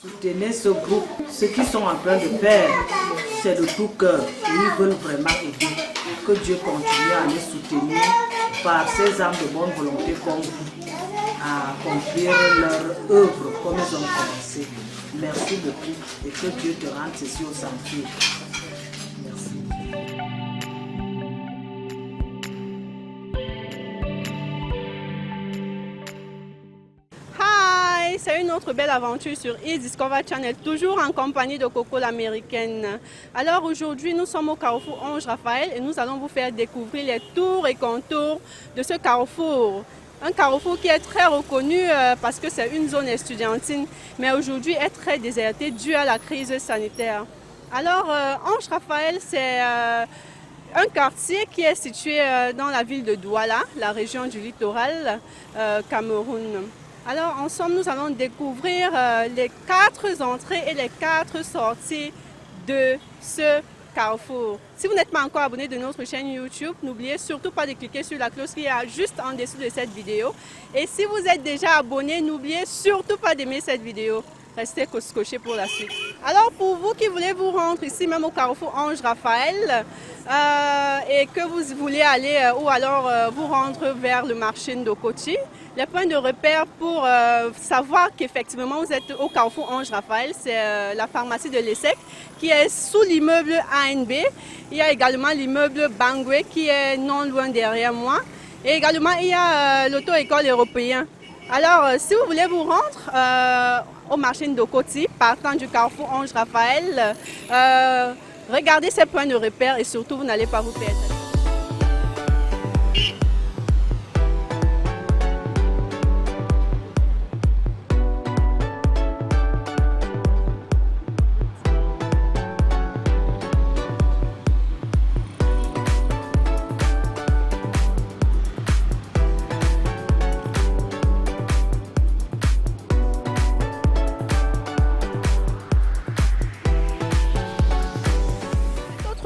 Soutenez ce groupe. Ce qu'ils sont en train de faire, c'est de tout cœur. Ils veulent vraiment aider. Que Dieu continue à les soutenir par ces âmes de bonne volonté comme vous, à accomplir leur œuvre comme ils ont commencé. Merci beaucoup et que Dieu te rende ceci au centuple. Merci. C'est une autre belle aventure sur e-Discover Channel, toujours en compagnie de Coco l'américaine. Alors aujourd'hui, nous sommes au carrefour Ange Raphaël et nous allons vous faire découvrir les tours et contours de ce carrefour. Un carrefour qui est très reconnu parce que c'est une zone estudiantine, mais aujourd'hui est très déserté dû à la crise sanitaire. Alors Ange Raphaël, c'est un quartier qui est situé dans la ville de Douala, la région du littoral Cameroun. Alors ensemble, nous allons découvrir les 4 entrées et les 4 sorties de ce carrefour. Si vous n'êtes pas encore abonné de notre chaîne YouTube, n'oubliez surtout pas de cliquer sur la cloche qui est juste en dessous de cette vidéo. Et si vous êtes déjà abonné, n'oubliez surtout pas d'aimer cette vidéo. Restez scotchés pour la suite. Alors pour vous qui voulez vous rendre ici même au carrefour Ange Raphaël et que vous voulez aller ou alors vous rendre vers le marché Ndokoti, les points de repère pour savoir qu'effectivement vous êtes au carrefour Ange Raphaël, c'est la pharmacie de l'ESSEC qui est sous l'immeuble ANB. Il y a également l'immeuble Bangwe qui est non loin derrière moi. Et également il y a l'auto-école européen. Alors si vous voulez vous rendre au marché Ndokoti, partant du carrefour Ange Raphaël, regardez ces points de repère et surtout vous n'allez pas vous perdre.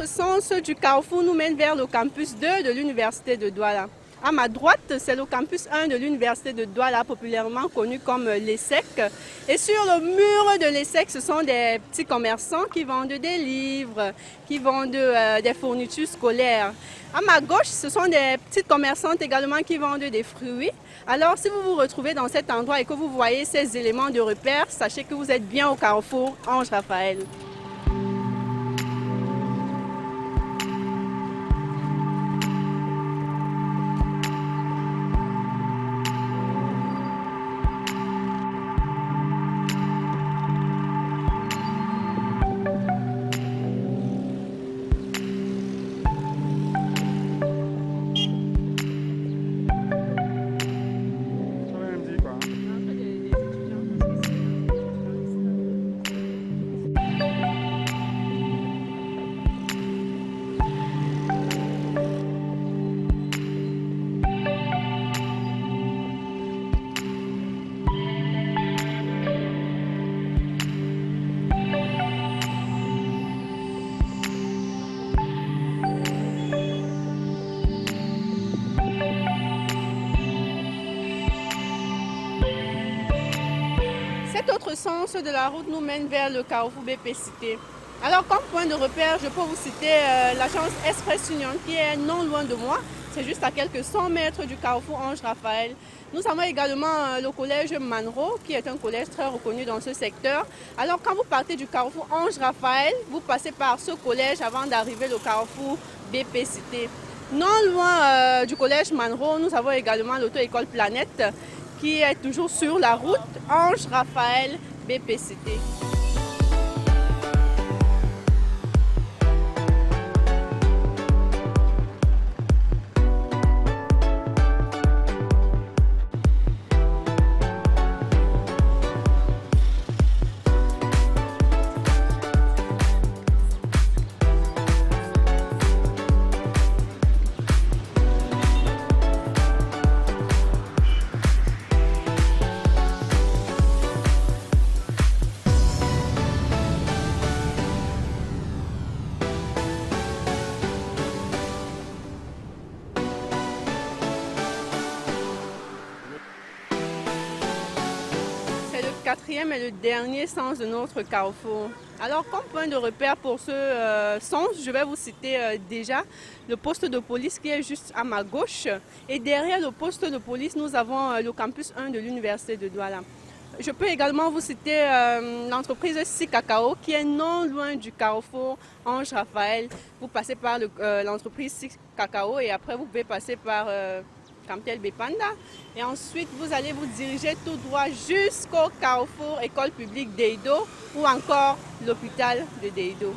Sens du carrefour nous mène vers le campus 2 de l'université de Douala. À ma droite, c'est le campus 1 de l'université de Douala, populairement connu comme l'ESSEC. Et sur le mur de l'ESSEC, ce sont des petits commerçants qui vendent des livres, qui vendent des fournitures scolaires. À ma gauche, ce sont des petites commerçantes également qui vendent des fruits. Alors, si vous vous retrouvez dans cet endroit et que vous voyez ces éléments de repère, sachez que vous êtes bien au carrefour Ange Raphaël. Cet autre sens de la route nous mène vers le carrefour BP Cité. Alors comme point de repère, je peux vous citer l'agence Express Union qui est non loin de moi. C'est juste à quelques 100 mètres du carrefour Ange Raphaël. Nous avons également le collège Manro qui est un collège très reconnu dans ce secteur. Alors quand vous partez du carrefour Ange Raphaël, vous passez par ce collège avant d'arriver au carrefour BP Cité. Non loin du collège Manro, nous avons également l'auto-école Planète qui est toujours sur la route Ange Raphaël BPCT. quatrième et le dernier sens de notre carrefour. Alors, comme point de repère pour ce sens, je vais vous citer déjà le poste de police qui est juste à ma gauche. Et derrière le poste de police, nous avons le campus 1 de l'Université de Douala. Je peux également vous citer l'entreprise SICacao qui est non loin du carrefour Ange Raphaël. Vous passez par l'entreprise SICacao et après vous pouvez passer par Camtel Bepanda. Et ensuite vous allez vous diriger tout droit jusqu'au carrefour École publique d'Eido ou encore l'hôpital de Deido.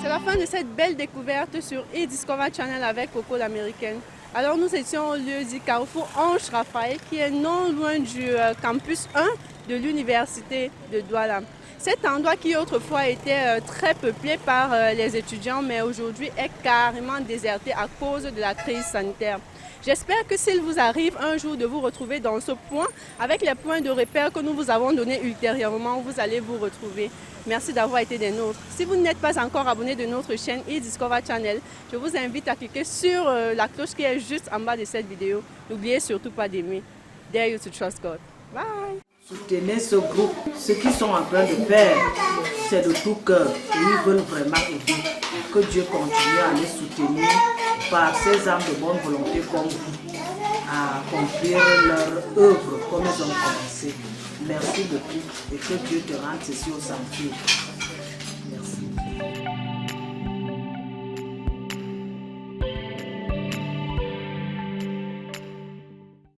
C'est la fin de cette belle découverte sur eDiscover Channel avec Coco l'Américaine. Alors nous étions au lieu du carrefour Ange Raphaël qui est non loin du campus 1 de l'Université de Douala. Cet endroit qui autrefois était très peuplé par les étudiants mais aujourd'hui est carrément déserté à cause de la crise sanitaire. J'espère que s'il vous arrive un jour de vous retrouver dans ce point, avec les points de repère que nous vous avons donnés ultérieurement, vous allez vous retrouver. Merci d'avoir été des nôtres. Si vous n'êtes pas encore abonné de notre chaîne eDiscover Channel, je vous invite à cliquer sur la cloche qui est juste en bas de cette vidéo. N'oubliez surtout pas d'aimer. Dare you to trust God. Bye! Soutenez ce groupe. Ceux qui sont en train de faire, c'est de tout cœur et ils veulent vraiment aider. Que Dieu continue à les soutenir par ces âmes de bonne volonté comme vous à accomplir leur œuvre comme ils ont commencé. Merci beaucoup et que Dieu te rende ceci au centuple.